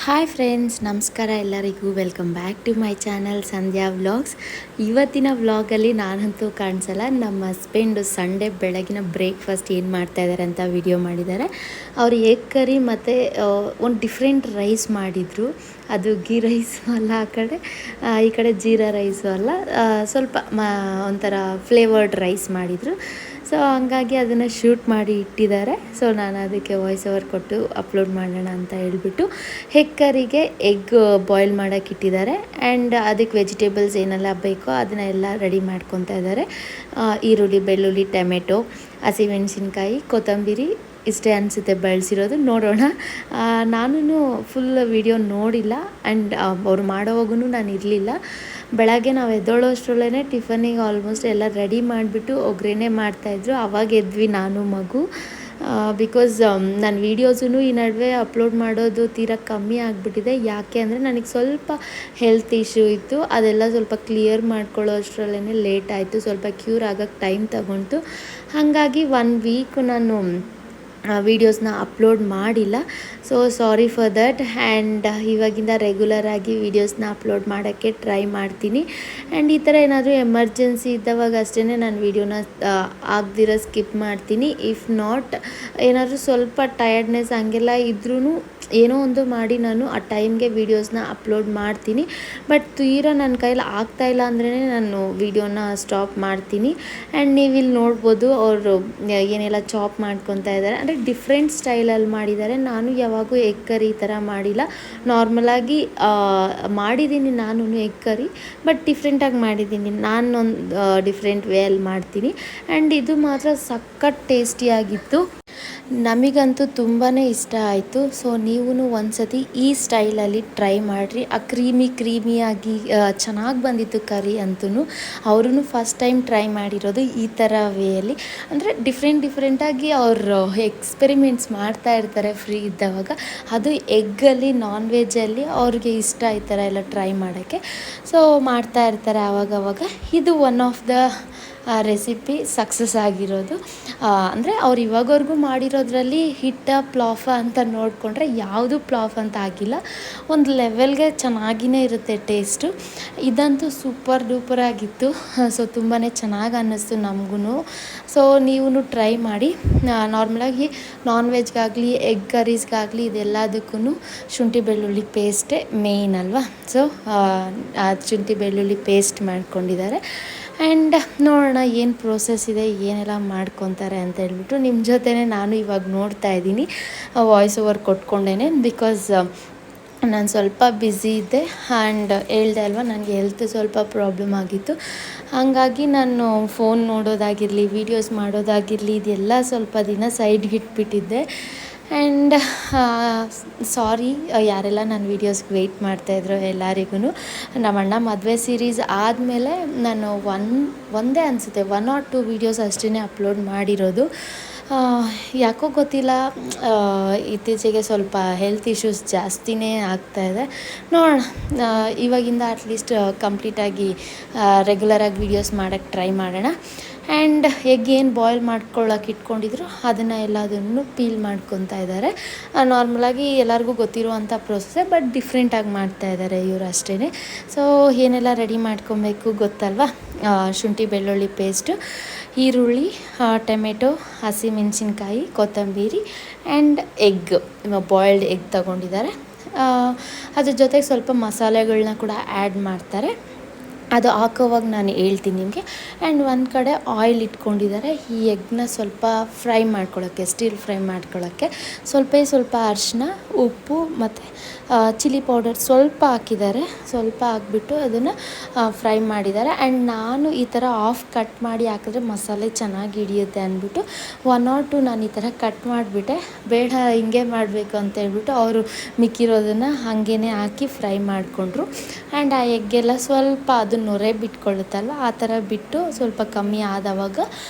Hi friends, ನಮಸ್ಕಾರ ಎಲ್ಲರಿಗೂ. Welcome back to my channel Sandhya vlogs. ಇವತ್ತಿನ ವ್ಲಾಗಲ್ಲಿ ನಾನಂತೂ ಕಾಣಿಸಲ್ಲ. ನಮ್ಮ ಹಸ್ಬೆಂಡು ಸಂಡೇ ಬೆಳಗಿನ ಬ್ರೇಕ್ಫಾಸ್ಟ್ ಏನು ಮಾಡ್ತಾಯಿದ್ದಾರೆ ಅಂತ ವಿಡಿಯೋ ಮಾಡಿದ್ದಾರೆ. ಅವರು ಎಗ್ ಕರಿ ಮತ್ತು ಒಂದು ಡಿಫ್ರೆಂಟ್ ರೈಸ್ ಮಾಡಿದರು. ಅದು ಗೀ ರೈಸು ಅಲ್ಲ, ಈ ಕಡೆ ಜೀರಾ ರೈಸು ಅಲ್ಲ, ಸ್ವಲ್ಪ ಒಂಥರ ಫ್ಲೇವರ್ಡ್ ರೈಸ್ ಮಾಡಿದರು. ಸೊ ಹಂಗಾಗಿ ಅದನ್ನು ಶೂಟ್ ಮಾಡಿ ಇಟ್ಟಿದ್ದಾರೆ. ಸೊ ನಾನು ಅದಕ್ಕೆ ವಾಯ್ಸ್ ಓವರ್ ಕೊಟ್ಟು ಅಪ್ಲೋಡ್ ಮಾಡೋಣ ಅಂತ ಹೇಳ್ಬಿಟ್ಟು ಎಗ್ ಕರಿಗೆ ಎಗ್ ಬಾಯ್ಲ್ ಮಾಡೋಕ್ಕೆ ಇಟ್ಟಿದ್ದಾರೆ. ಆ್ಯಂಡ್ ಅದಕ್ಕೆ ವೆಜಿಟೇಬಲ್ಸ್ ಏನೆಲ್ಲ ಬೇಕೋ ಅದನ್ನ ಎಲ್ಲ ರೆಡಿ ಮಾಡ್ಕೊತಾ ಇದ್ದಾರೆ. ಈರುಳ್ಳಿ, ಬೆಳ್ಳುಳ್ಳಿ, ಟೊಮೆಟೊ, ಹಸಿಮೆಣಸಿನ್ಕಾಯಿ, ಕೊತ್ತಂಬರಿ, ಇಷ್ಟೇ ಅನಿಸುತ್ತೆ ಬಳಸಿರೋದು. ನೋಡೋಣ. ನಾನು ಫುಲ್ ವಿಡಿಯೋ ನೋಡಿಲ್ಲ. ಆ್ಯಂಡ್ ಅವ್ರು ಮಾಡೋವಾಗೂ ನಾನು ಇರಲಿಲ್ಲ. ಬೆಳಗ್ಗೆ ನಾವು ಎದ್ದೋಳೋ ಅಷ್ಟರಲ್ಲೇ ಟಿಫನಿಗೆ ಆಲ್ಮೋಸ್ಟ್ ಎಲ್ಲ ರೆಡಿ ಮಾಡಿಬಿಟ್ಟು ಒಗ್ಗರಣೆ ಮಾಡ್ತಾಯಿದ್ರು. ಆವಾಗ ಎದ್ವಿ ನಾನು ಮಗು. ಬಿಕಾಸ್ ನನ್ನ ವೀಡಿಯೋಸೂ ಈ ನಡುವೆ ಅಪ್ಲೋಡ್ ಮಾಡೋದು ತೀರಾ ಕಮ್ಮಿ ಆಗಿಬಿಟ್ಟಿದೆ. ಯಾಕೆ ಅಂದರೆ ನನಗೆ ಸ್ವಲ್ಪ ಹೆಲ್ತ್ ಇಶ್ಯೂ ಇತ್ತು. ಅದೆಲ್ಲ ಸ್ವಲ್ಪ ಕ್ಲಿಯರ್ ಮಾಡ್ಕೊಳ್ಳೋ ಅಷ್ಟರಲ್ಲೇ ಲೇಟ್ ಆಯಿತು. ಸ್ವಲ್ಪ ಕ್ಯೂರ್ ಆಗೋಕ್ಕೆ ಟೈಮ್ ತಗೊಂತು. ಹಾಗಾಗಿ 1 ವೀಕ್ ನಾನು ವೀಡಿಯೋಸ್ನ ಅಪ್ಲೋಡ್ ಮಾಡಿಲ್ಲ. So sorry for that. And ಇವಾಗಿಂದ ರೆಗ್ಯುಲರಾಗಿ ವೀಡಿಯೋಸ್ನ ಅಪ್ಲೋಡ್ ಮಾಡೋಕ್ಕೆ ಟ್ರೈ ಮಾಡ್ತೀನಿ. ಆ್ಯಂಡ್ ಈ ಥರ ಏನಾದರೂ ಎಮರ್ಜೆನ್ಸಿ ಇದ್ದವಾಗ ಅಷ್ಟೇ ನಾನು ವೀಡಿಯೋನ ಆಗದಿರೋ ಸ್ಕಿಪ್ ಮಾಡ್ತೀನಿ. ಇಫ್ ನಾಟ್ ಏನಾದರೂ ಸ್ವಲ್ಪ ಟಯರ್ಡ್ನೆಸ್ ಹಂಗೆಲ್ಲ ಇದ್ರೂ ಏನೋ ಒಂದು ಮಾಡಿ ನಾನು ಆ ಟೈಮ್ಗೆ ವೀಡಿಯೋಸ್ನ ಅಪ್ಲೋಡ್ ಮಾಡ್ತೀನಿ. ಬಟ್ ತೀರಾ ನನ್ನ ಕೈಲಿ ಆಗ್ತಾಯಿಲ್ಲ ಅಂದ್ರೇ ನಾನು ವೀಡಿಯೋನ ಸ್ಟಾಪ್ ಮಾಡ್ತೀನಿ. ಆ್ಯಂಡ್ ನೀವಿಲ್ಲಿ ನೋಡ್ಬೋದು ಅವರು ಏನೆಲ್ಲ ಚಾಪ್ ಮಾಡ್ಕೊತಾ ಇದ್ದಾರೆ. ಅಂದರೆ ಡಿಫ್ರೆಂಟ್ ಸ್ಟೈಲಲ್ಲಿ ಮಾಡಿದ್ದಾರೆ. ನಾನು ಯಾವಾಗೂ ಎಗ್ ಕರಿ ಈ ಥರ ಮಾಡಿಲ್ಲ. ನಾರ್ಮಲಾಗಿ ಮಾಡಿದ್ದೀನಿ ನಾನು ಎಗ್ ಕರಿ, ಬಟ್ ಡಿಫ್ರೆಂಟಾಗಿ ಮಾಡಿದ್ದೀನಿ. ನಾನೊಂದು ಡಿಫ್ರೆಂಟ್ ವೇಯಲ್ಲಿ ಮಾಡ್ತೀನಿ. ಆ್ಯಂಡ್ ಇದು ಮಾತ್ರ ಸಖತ್ ಟೇಸ್ಟಿಯಾಗಿತ್ತು. ನಮಗಂತೂ ತುಂಬಾ ಇಷ್ಟ ಆಯಿತು. ಸೊ ನೀವು ಒಂದ್ಸತಿ ಈ ಸ್ಟೈಲಲ್ಲಿ ಟ್ರೈ ಮಾಡಿರಿ. ಆ ಕ್ರೀಮಿಯಾಗಿ ಚೆನ್ನಾಗಿ ಬಂದಿತ್ತು ಕರಿ ಅಂತೂ. ಅವರು ಫಸ್ಟ್ ಟೈಮ್ ಟ್ರೈ ಮಾಡಿರೋದು ಈ ಥರ ವೇಯಲ್ಲಿ. ಅಂದರೆ ಡಿಫ್ರೆಂಟಾಗಿ ಅವರು ಎಕ್ಸ್ಪೆರಿಮೆಂಟ್ಸ್ ಮಾಡ್ತಾ ಇರ್ತಾರೆ ಫ್ರೀ ಇದ್ದವಾಗ. ಅದು ಎಗ್ಗಲ್ಲಿ, ನಾನ್ ವೆಜ್ಜಲ್ಲಿ ಅವ್ರಿಗೆ ಇಷ್ಟ ಈ ಥರ ಎಲ್ಲ ಟ್ರೈ ಮಾಡೋಕ್ಕೆ. ಸೊ ಮಾಡ್ತಾ ಇರ್ತಾರೆ ಆವಾಗವಾಗ. ಇದು one of the recipe success ಆಗಿರೋದು. ಅಂದರೆ ಅವ್ರು ಇವಾಗವರೆಗೂ ಮಾಡಿರೋದ್ರಲ್ಲಿ ಹಿಟ್ಟ ಪ್ಲಾಫ ಅಂತ ನೋಡಿಕೊಂಡ್ರೆ ಯಾವುದು ಪ್ಲಾಫ್ ಅಂತ ಆಗಿಲ್ಲ. ಒಂದು ಲೆವೆಲ್ಗೆ ಚೆನ್ನಾಗಿಯೇ ಇರುತ್ತೆ ಟೇಸ್ಟು. ಇದಂತೂ ಸೂಪರ್ ಡೂಪರ್ ಆಗಿತ್ತು. ಸೊ ತುಂಬಾ ಚೆನ್ನಾಗಿ ಅನ್ನಿಸ್ತು ನಮಗೂ. ಸೊ ನೀವು ಟ್ರೈ ಮಾಡಿ. ನಾರ್ಮಲಾಗಿ ನಾನ್ ವೆಜ್ಗಾಗಲಿ ಎಗ್ ಕರೀಸ್ಗಾಗಲಿ ಇದೆಲ್ಲದಕ್ಕೂ ಶುಂಠಿ ಬೆಳ್ಳುಳ್ಳಿ ಪೇಸ್ಟೇ ಮೇಯ್ನ್ ಅಲ್ವಾ. ಸೊ ಶುಂಠಿ ಬೆಳ್ಳುಳ್ಳಿ ಪೇಸ್ಟ್ ಮಾಡ್ಕೊಂಡಿದ್ದಾರೆ. ಆ್ಯಂಡ್ ನೋಡೋಣ ಏನು ಪ್ರೋಸೆಸ್ ಇದೆ, ಏನೆಲ್ಲ ಮಾಡ್ಕೊತಾರೆ ಅಂತ ಹೇಳ್ಬಿಟ್ಟು ನಿಮ್ಮ ಜೊತೆನೇ ನಾನು ಇವಾಗ ನೋಡ್ತಾ ಇದ್ದೀನಿ, ವಾಯ್ಸ್ ಓವರ್ ಕೊಟ್ಕೊಂಡೇ. ಬಿಕಾಸ್ ನಾನು ಸ್ವಲ್ಪ ಬ್ಯುಸಿ ಇದ್ದೆ. ಆ್ಯಂಡ್ ಹೇಳ್ದೆ ಅಲ್ವಾ, ನನಗೆ ಹೆಲ್ತ್ ಸ್ವಲ್ಪ ಪ್ರಾಬ್ಲಮ್ ಆಗಿತ್ತು. ಹಾಗಾಗಿ ನಾನು ಫೋನ್ ನೋಡೋದಾಗಿರಲಿ, ವೀಡಿಯೋಸ್ ಮಾಡೋದಾಗಿರಲಿ, ಇದೆಲ್ಲ ಸ್ವಲ್ಪ ದಿನ ಸೈಡ್ಗೆ ಇಟ್ಬಿಟ್ಟಿದ್ದೆ. ಆ್ಯಂಡ್ ಸಾರಿ ಯಾರೆಲ್ಲ ನನ್ನ ವೀಡಿಯೋಸ್ಗೆ ವೆಯ್ಟ್ ಮಾಡ್ತಾಯಿದ್ರು ಎಲ್ಲರಿಗೂ. ನಮ್ಮ ಅಣ್ಣ ಮದುವೆ ಸೀರೀಸ್ ಆದಮೇಲೆ ನಾನು ಒಂದೇ ಅನಿಸುತ್ತೆ 1 or 2 ವೀಡಿಯೋಸ್ ಅಷ್ಟೇ ಅಪ್ಲೋಡ್ ಮಾಡಿರೋದು. ಯಾಕೋ ಗೊತ್ತಿಲ್ಲ, ಇತ್ತೀಚೆಗೆ ಸ್ವಲ್ಪ ಹೆಲ್ತ್ ಇಶ್ಯೂಸ್ ಜಾಸ್ತಿನೇ ಆಗ್ತಾಯಿದೆ. ನೋಡೋಣ, ಇವಾಗಿಂದ ಅಟ್ಲೀಸ್ಟ್ ಕಂಪ್ಲೀಟಾಗಿ ರೆಗ್ಯುಲರಾಗಿ ವೀಡಿಯೋಸ್ ಮಾಡೋಕ್ಕೆ ಟ್ರೈ ಮಾಡೋಣ. ಆ್ಯಂಡ್ ಎಗ್ ಏನು ಬಾಯ್ಲ್ ಮಾಡ್ಕೊಳ್ಳೋಕೆ ಇಟ್ಕೊಂಡಿದ್ರು ಅದನ್ನು ಎಲ್ಲದನ್ನು ಪೀಲ್ ಮಾಡ್ಕೊತಾ ಇದ್ದಾರೆ. ನಾರ್ಮಲಾಗಿ ಎಲ್ಲರಿಗೂ ಗೊತ್ತಿರುವಂಥ ಪ್ರೊಸೆಸ್ಸೇ, ಬಟ್ ಡಿಫ್ರೆಂಟಾಗಿ ಮಾಡ್ತಾಯಿದ್ದಾರೆ ಇವರು ಅಷ್ಟೇ. ಸೊ ಏನೆಲ್ಲ ರೆಡಿ ಮಾಡ್ಕೊಬೇಕು ಗೊತ್ತಲ್ವ. ಶುಂಠಿ ಬೆಳ್ಳುಳ್ಳಿ ಪೇಸ್ಟು, ಈರುಳ್ಳಿ, ಟೊಮೆಟೊ, ಹಸಿಮೆಣಸಿನ್ಕಾಯಿ, ಕೊತ್ತಂಬರಿ ಆ್ಯಂಡ್ ಎಗ್, ಬಾಯ್ಲ್ಡ್ ಎಗ್ ತಗೊಂಡಿದ್ದಾರೆ. ಅದ್ರ ಜೊತೆಗೆ ಸ್ವಲ್ಪ ಮಸಾಲೆಗಳನ್ನ ಕೂಡ ಆ್ಯಡ್ ಮಾಡ್ತಾರೆ. ಅದು ಹಾಕೋವಾಗ ನಾನು ಹೇಳ್ತೀನಿ ನಿಮಗೆ. ಆ್ಯಂಡ್ ಒಂದು ಕಡೆ ಆಯಿಲ್ ಇಟ್ಕೊಂಡಿದ್ದಾರೆ. ಈ ಎಗ್ನ ಸ್ವಲ್ಪ ಫ್ರೈ ಮಾಡ್ಕೊಳ್ಳೋಕ್ಕೆ, ಸ್ಟಿಲ್ ಫ್ರೈ ಮಾಡ್ಕೊಳ್ಳೋಕ್ಕೆ ಸ್ವಲ್ಪ ಅರಿಶಿನ, ಉಪ್ಪು ಮತ್ತು ಚಿಲ್ಲಿ ಪೌಡರ್ ಸ್ವಲ್ಪ ಹಾಕಿದ್ದಾರೆ. ಸ್ವಲ್ಪ ಹಾಕ್ಬಿಟ್ಟು ಅದನ್ನು ಫ್ರೈ ಮಾಡಿದ್ದಾರೆ. ಆ್ಯಂಡ್ ನಾನು ಈ ಥರ ಆಫ್ ಕಟ್ ಮಾಡಿ ಹಾಕಿದ್ರೆ ಮಸಾಲೆ ಚೆನ್ನಾಗಿ ಹಿಡಿಯುತ್ತೆ ಅಂದ್ಬಿಟ್ಟು 1 or 2 ನಾನು ಈ ಥರ ಕಟ್ ಮಾಡಿಬಿಟ್ಟೆ. ಬೇಡ ಹಿಂಗೆ ಮಾಡಬೇಕು ಅಂತ ಹೇಳ್ಬಿಟ್ಟು ಅವರು ಮಿಕ್ಕಿರೋದನ್ನು ಹಾಗೇ ಹಾಕಿ ಫ್ರೈ ಮಾಡಿಕೊಂಡ್ರು. ಆ್ಯಂಡ್ ಆ ಎಗ್ಗೆಲ್ಲ ಸ್ವಲ್ಪ ಅದು ನೊರೆ ಬಿಟ್ಕೊಳ್ಳುತ್ತಲ್ಲ, ಆ ಥರ ಬಿಟ್ಟು ಸ್ವಲ್ಪ ಕಮ್ಮಿ ಆದವಾಗ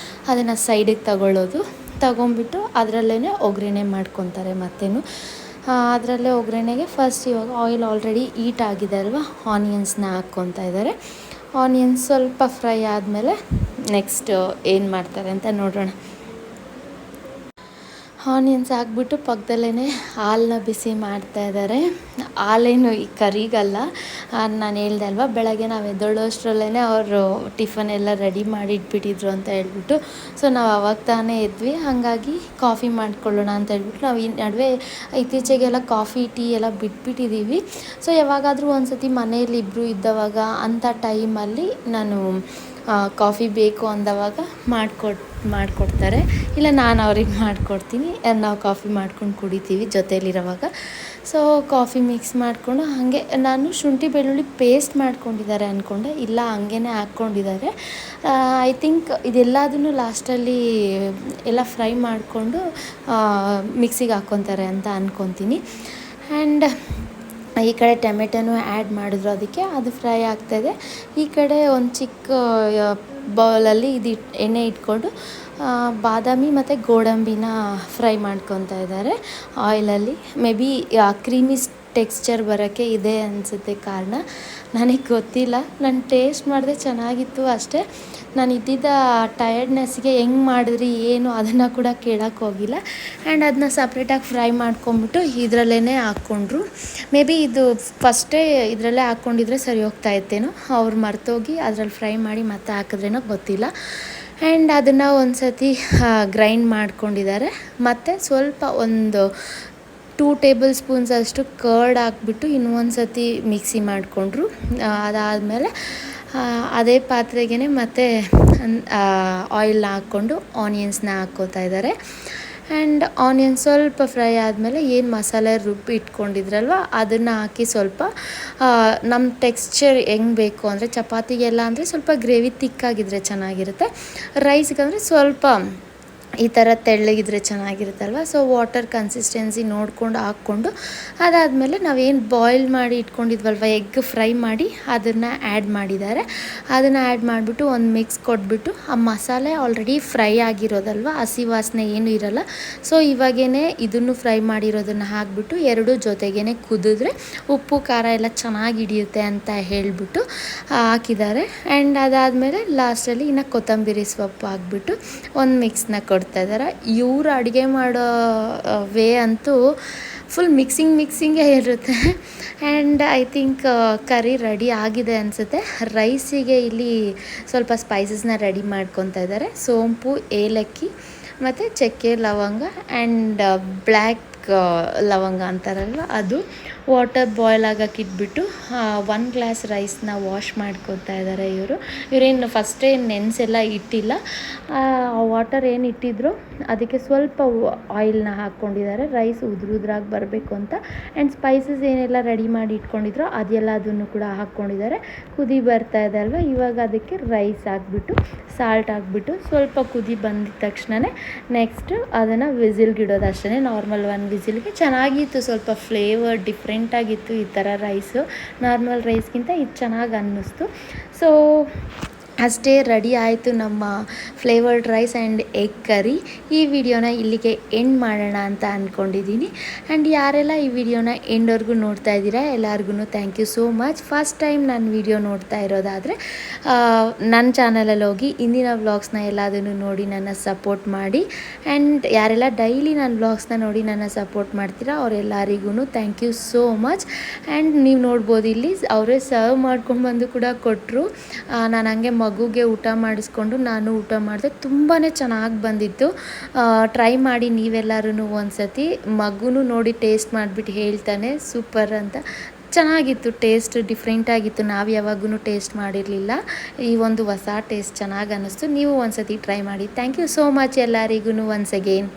ಅದನ್ನು ಸೈಡಿಗೆ ತಗೊಂಬಿಟ್ಟು ಅದರಲ್ಲೇ ಒಗ್ಗರಣೆ ಮಾಡ್ಕೊತಾರೆ. ಮತ್ತೇನು ಅದರಲ್ಲೇ ಒಗ್ಗರಣೆಗೆ ಫಸ್ಟ್ ಇವಾಗ ಆಯಿಲ್ ಆಲ್ರೆಡಿ ಹೀಟ್ ಆಗಿದೆ ಅಲ್ವಾ, ಆನಿಯನ್ಸ್ನ ಹಾಕ್ಕೊತಾ ಇದ್ದಾರೆ. ಆನಿಯನ್ಸ್ ಸ್ವಲ್ಪ ಫ್ರೈ ಆದಮೇಲೆ ನೆಕ್ಸ್ಟ್ ಏನು ಮಾಡ್ತಾರೆ ಅಂತ ನೋಡೋಣ. ಆನಿಯನ್ಸ್ ಹಾಕ್ಬಿಟ್ಟು ಪಕ್ಕದಲ್ಲೇ ಹಾಲನ್ನ ಬಿಸಿ ಮಾಡ್ತಾಯಿದ್ದಾರೆ. ಹಾಲೇನು ಈ ಕರಿಗಲ್ಲ. ನಾನು ಹೇಳ್ದೆ ಅಲ್ವಾ, ಬೆಳಗ್ಗೆ ನಾವು ಎದ್ದೇಳೋಷ್ಟರಲ್ಲೇ ಅವರು ಟಿಫನ್ ಎಲ್ಲ ರೆಡಿ ಮಾಡಿ ಇಟ್ಬಿಟ್ಟಿದ್ರು ಅಂತ ಹೇಳ್ಬಿಟ್ಟು. ಸೊ ನಾವು ಅವಾಗ ತಾನೇ ಎದ್ವಿ, ಹಾಗಾಗಿ ಕಾಫಿ ಮಾಡ್ಕೊಳ್ಳೋಣ ಅಂತ ಹೇಳ್ಬಿಟ್ಟು ನಾವು ಈ ನಡುವೆ ಇತ್ತೀಚೆಗೆಲ್ಲ ಕಾಫಿ ಟೀ ಎಲ್ಲ ಬಿಟ್ಬಿಟ್ಟಿದ್ದೀವಿ. ಸೊ ಯಾವಾಗಾದರೂ ಒಂದು ಸತಿ ಮನೆಯಲ್ಲಿ ಇಬ್ಬರು ಇದ್ದವಾಗ ಅಂಥ ಟೈಮಲ್ಲಿ ನಾನು ಕಾಫಿ ಬೇಕು ಅಂದವಾಗ ಮಾಡಿಕೊಡ್ತಾರೆ, ಇಲ್ಲ ನಾನು ಅವ್ರಿಗೆ ಮಾಡಿಕೊಡ್ತೀನಿ. ನಾವು ಕಾಫಿ ಮಾಡ್ಕೊಂಡು ಕುಡಿತೀವಿ ಜೊತೇಲಿರೋವಾಗ. ಸೊ ಕಾಫಿ ಮಿಕ್ಸ್ ಮಾಡಿಕೊಂಡು ಹಾಗೆ ನಾನು ಶುಂಠಿ ಬೆಳ್ಳುಳ್ಳಿ ಪೇಸ್ಟ್ ಮಾಡ್ಕೊಂಡಿದ್ದಾರೆ ಅಂದ್ಕೊಂಡೆ, ಇಲ್ಲ ಹಂಗೇ ಹಾಕ್ಕೊಂಡಿದ್ದಾರೆ. ಐ ಥಿಂಕ್ ಇದೆಲ್ಲದನ್ನು ಲಾಸ್ಟಲ್ಲಿ ಎಲ್ಲ ಫ್ರೈ ಮಾಡಿಕೊಂಡು ಮಿಕ್ಸಿಗೆ ಹಾಕ್ಕೊತಾರೆ ಅಂತ ಅಂದ್ಕೊತೀನಿ. ಆ್ಯಂಡ್ ಈ ಕಡೆ ಟೊಮೆಟೊನೂ ಆ್ಯಡ್ ಮಾಡಿದ್ರು ಅದಕ್ಕೆ, ಅದು ಫ್ರೈ ಆಗ್ತಾಯಿದೆ. ಈ ಕಡೆ ಒಂದು ಚಿಕ್ಕ ಬೌಲಲ್ಲಿ ಎಣ್ಣೆ ಇಟ್ಕೊಂಡು ಬಾದಾಮಿ ಮತ್ತು ಗೋಡಂಬಿನ ಫ್ರೈ ಮಾಡ್ಕೊತಾ ಇದ್ದಾರೆ ಆಯಿಲಲ್ಲಿ. ಮೇ ಬಿ ಕ್ರೀಮಿ ಟೆಕ್ಸ್ಚರ್ ಬರೋಕ್ಕೆ ಇದೆ ಅನಿಸುತ್ತೆ ಕಾರಣ, ನನಗೆ ಗೊತ್ತಿಲ್ಲ. ನಾನು ಟೇಸ್ಟ್ ಮಾಡಿದೆ, ಚೆನ್ನಾಗಿತ್ತು ಅಷ್ಟೇ. ನಾನು ಇದ್ದಿದ್ದ ಟಯರ್ಡ್ನೆಸ್ಗೆ ಹೆಂಗೆ ಮಾಡಿದ್ರಿ ಏನು ಅದನ್ನು ಕೂಡ ಕೇಳೋಕ್ಕೆ ಹೋಗಿಲ್ಲ. ಆ್ಯಂಡ್ ಅದನ್ನ ಸಪ್ರೇಟಾಗಿ ಫ್ರೈ ಮಾಡ್ಕೊಂಬಿಟ್ಟು ಇದರಲ್ಲೇ ಹಾಕ್ಕೊಂಡ್ರು. ಮೇ ಬಿ ಇದು ಫಸ್ಟೇ ಇದರಲ್ಲೇ ಹಾಕ್ಕೊಂಡಿದ್ರೆ ಸರಿ ಹೋಗ್ತಾ ಇತ್ತೇನೋ, ಅವ್ರು ಮರ್ತೋಗಿ ಅದರಲ್ಲಿ ಫ್ರೈ ಮಾಡಿ ಮತ್ತೆ ಹಾಕಿದ್ರೇನೋ ಗೊತ್ತಿಲ್ಲ. ಆ್ಯಂಡ್ ಅದನ್ನು ಒಂದು ಸತಿ ಗ್ರೈಂಡ್ ಮಾಡ್ಕೊಂಡಿದ್ದಾರೆ. ಮತ್ತು ಸ್ವಲ್ಪ ಒಂದು 2 ಟೇಬಲ್ ಸ್ಪೂನ್ಸ್ ಅಷ್ಟು ಕರ್ಡ್ ಹಾಕ್ಬಿಟ್ಟು ಇನ್ನೊಂದು ಸತಿ ಮಿಕ್ಸಿ ಮಾಡಿಕೊಂಡ್ರು. ಅದಾದಮೇಲೆ ಅದೇ ಪಾತ್ರೆಗೇ ಮತ್ತೆ ಆಯಿಲ್ನ ಹಾಕ್ಕೊಂಡು ಆನಿಯನ್ಸ್ನ ಹಾಕ್ಕೋತಾ ಇದ್ದಾರೆ. ಆ್ಯಂಡ್ ಆನಿಯನ್ ಸ್ವಲ್ಪ ಫ್ರೈ ಆದಮೇಲೆ ಏನು ಮಸಾಲೆ ರುಬ್ಬಿ ಇಟ್ಕೊಂಡಿದ್ರಲ್ವ ಅದನ್ನು ಹಾಕಿ ಸ್ವಲ್ಪ ನಮ್ಮ ಟೆಕ್ಸ್ಚರ್ ಹೆಂಗೆ ಬೇಕು ಅಂದರೆ, ಚಪಾತಿಗೆಲ್ಲ ಅಂದರೆ ಸ್ವಲ್ಪ ಗ್ರೇವಿ ತಿಕ್ಕಾಗಿದ್ದರೆ ಚೆನ್ನಾಗಿರುತ್ತೆ, ರೈಸ್ಗಂದರೆ ಸ್ವಲ್ಪ ಈ ಥರ ತೆಳ್ಳಗಿದ್ರೆ ಚೆನ್ನಾಗಿರುತ್ತಲ್ವ. ಸೊ ವಾಟರ್ ಕನ್ಸಿಸ್ಟೆನ್ಸಿ ನೋಡಿಕೊಂಡು ಹಾಕ್ಕೊಂಡು, ಅದಾದಮೇಲೆ ನಾವೇನು ಬಾಯ್ಲ್ ಮಾಡಿ ಇಟ್ಕೊಂಡಿದ್ವಲ್ವ ಎಗ್ ಫ್ರೈ ಮಾಡಿ ಅದನ್ನು ಆ್ಯಡ್ ಮಾಡಿದ್ದಾರೆ. ಅದನ್ನು ಆ್ಯಡ್ ಮಾಡಿಬಿಟ್ಟು ಒಂದು ಮಿಕ್ಸ್ ಕೊಟ್ಬಿಟ್ಟು, ಆ ಮಸಾಲೆ ಆಲ್ರೆಡಿ ಫ್ರೈ ಆಗಿರೋದಲ್ವ, ಹಸಿ ವಾಸನೆ ಏನೂ ಇರೋಲ್ಲ. ಸೊ ಇವಾಗೇ ಇದನ್ನು ಫ್ರೈ ಮಾಡಿರೋದನ್ನು ಹಾಕಿಬಿಟ್ಟು ಎರಡೂ ಜೊತೆಗೇ ಕುದಿದ್ರೆ ಉಪ್ಪು ಖಾರ ಎಲ್ಲ ಚೆನ್ನಾಗಿ ಹಿಡಿಯುತ್ತೆ ಅಂತ ಹೇಳಿಬಿಟ್ಟು ಹಾಕಿದ್ದಾರೆ. ಆ್ಯಂಡ್ ಅದಾದಮೇಲೆ ಲಾಸ್ಟಲ್ಲಿ ಇನ್ನು ಕೊತ್ತಂಬರಿ ಸೊಪ್ಪು ಹಾಕ್ಬಿಟ್ಟು ಒಂದು ಮಿಕ್ಸ್ನ ಕೊಡ್ತಾ ಇದ್ದಾರೆ. ಇವರು ಅಡುಗೆ ಮಾಡೋ ವೇ ಅಂತೂ ಫುಲ್ ಮಿಕ್ಸಿಂಗೇ ಇರುತ್ತೆ. And I think curry ready ಆಗಿದೆ ಅನಿಸುತ್ತೆ. ರೈಸಿಗೆ ಇಲ್ಲಿ ಸ್ವಲ್ಪ ಸ್ಪೈಸಸ್ನ ರೆಡಿ ಮಾಡ್ಕೊತಾ ಇದ್ದಾರೆ. ಸೋಂಪು, ಏಲಕ್ಕಿ ಮತ್ತು ಚಕ್ಕೆ, ಲವಂಗ ಆ್ಯಂಡ್ ಬ್ಲ್ಯಾಕ್ ಲವಂಗ ಅಂತಾರಲ್ವ ಅದು. ವಾಟರ್ ಬಾಯ್ಲ್ ಆಗೋಕೆ ಇಟ್ಬಿಟ್ಟು 1 ಗ್ಲಾಸ್ ರೈಸ್ನ ವಾಶ್ ಮಾಡ್ಕೊತಾ ಇದ್ದಾರೆ ಇವರೇನು ಫಸ್ಟೇ ನೆನೆಸೆಲ್ಲ ಇಟ್ಟಿಲ್ಲ. ವಾಟರ್ ಏನು ಇಟ್ಟಿದ್ರು ಅದಕ್ಕೆ ಸ್ವಲ್ಪ ಆಯಿಲ್ನ ಹಾಕ್ಕೊಂಡಿದ್ದಾರೆ, ರೈಸ್ ಉದ್ರಾಗಿ ಬರಬೇಕು ಅಂತ. ಆ್ಯಂಡ್ ಸ್ಪೈಸಸ್ ಏನೆಲ್ಲ ರೆಡಿ ಮಾಡಿ ಇಟ್ಕೊಂಡಿದ್ರು ಅದೆಲ್ಲ ಅದನ್ನು ಕೂಡ ಹಾಕ್ಕೊಂಡಿದ್ದಾರೆ. ಕುದಿ ಬರ್ತಾ ಇದೆ ಅಲ್ವ, ಇವಾಗ ಅದಕ್ಕೆ ರೈಸ್ ಹಾಕ್ಬಿಟ್ಟು ಸಾಲ್ಟ್ ಹಾಕ್ಬಿಟ್ಟು ಸ್ವಲ್ಪ ಕುದಿ ಬಂದಿದ ತಕ್ಷಣವೇ ನೆಕ್ಸ್ಟ್ ಅದನ್ನು ವಿಸಿಲ್ಗೆ ಇಡೋದು ಅಷ್ಟೇ. ನಾರ್ಮಲ್ 1 ವಿಸಿಲ್ಗೆ ಚೆನ್ನಾಗಿತ್ತು, ಸ್ವಲ್ಪ ಫ್ಲೇವರ್ ಡಿಫ್ರೆಂಟಾಗಿತ್ತು ಈ ಥರ ರೈಸು. ನಾರ್ಮಲ್ ರೈಸ್ಗಿಂತ ಇದು ಚೆನ್ನಾಗಿ ಅನ್ನಿಸ್ತು. ಸೊ ಅಷ್ಟೇ, ರೆಡಿ ಆಯಿತು ನಮ್ಮ flavoured rice and egg curry. ಈ ವಿಡಿಯೋನ ಇಲ್ಲಿಗೆ ಎಂಡ್ ಮಾಡೋಣ ಅಂತ ಅಂದ್ಕೊಂಡಿದ್ದೀನಿ. ಆ್ಯಂಡ್ ಯಾರೆಲ್ಲ ಈ ವಿಡಿಯೋನ ಎಂಡ್ವರೆಗೂ ನೋಡ್ತಾ ಇದ್ದೀರಾ ಎಲ್ಲರಿಗೂ thank you so much. First time ನಾನು ವಿಡಿಯೋ ನೋಡ್ತಾ ಇರೋದಾದರೆ ನನ್ನ ಚಾನಲಲ್ಲಿ ಹೋಗಿ ಇಂದಿನ ವ್ಲಾಗ್ಸ್ನ ಎಲ್ಲದನ್ನು ನೋಡಿ ನನ್ನ ಸಪೋರ್ಟ್ ಮಾಡಿ. ಆ್ಯಂಡ್ ಯಾರೆಲ್ಲ ಡೈಲಿ ನನ್ನ ವ್ಲಾಗ್ಸ್ನ ನೋಡಿ ನನ್ನ ಸಪೋರ್ಟ್ ಮಾಡ್ತೀರಾ ಅವರೆಲ್ಲರಿಗೂ thank you so much. And ನೀವು ನೋಡ್ಬೋದು ಇಲ್ಲಿ ಅವರೇ ಸರ್ವ್ ಮಾಡ್ಕೊಂಡು ಬಂದು ಕೂಡ ಕೊಟ್ಟರು. ನಾನು ಹಂಗೆ ಮಗುಗೆ ಊಟ ಮಾಡಿಸ್ಕೊಂಡು ನಾನು ಊಟ ಮಾಡಿದೆ. ತುಂಬಾ ಚೆನ್ನಾಗಿ ಬಂದಿತ್ತು. ಟ್ರೈ ಮಾಡಿ ನೀವೆಲ್ಲರೂ ಒಂದು ಸತಿ. ಮಗುನೂ ನೋಡಿ ಟೇಸ್ಟ್ ಮಾಡಿಬಿಟ್ಟು ಹೇಳ್ತಾನೆ ಸೂಪರ್ ಅಂತ. ಚೆನ್ನಾಗಿತ್ತು, ಟೇಸ್ಟ್ ಡಿಫ್ರೆಂಟಾಗಿತ್ತು, ನಾವು ಯಾವಾಗೂ ಟೇಸ್ಟ್ ಮಾಡಿರಲಿಲ್ಲ. ಈ ಒಂದು ಹೊಸ ಟೇಸ್ಟ್ ಚೆನ್ನಾಗಿ ಅನ್ನಿಸ್ತು. ನೀವು ಒಂದು ಸತಿ ಟ್ರೈ ಮಾಡಿ. ಥ್ಯಾಂಕ್ ಯು ಸೋ ಮಚ್ ಎಲ್ಲರಿಗೂ ಒನ್ಸ್ ಅಗೇನ್.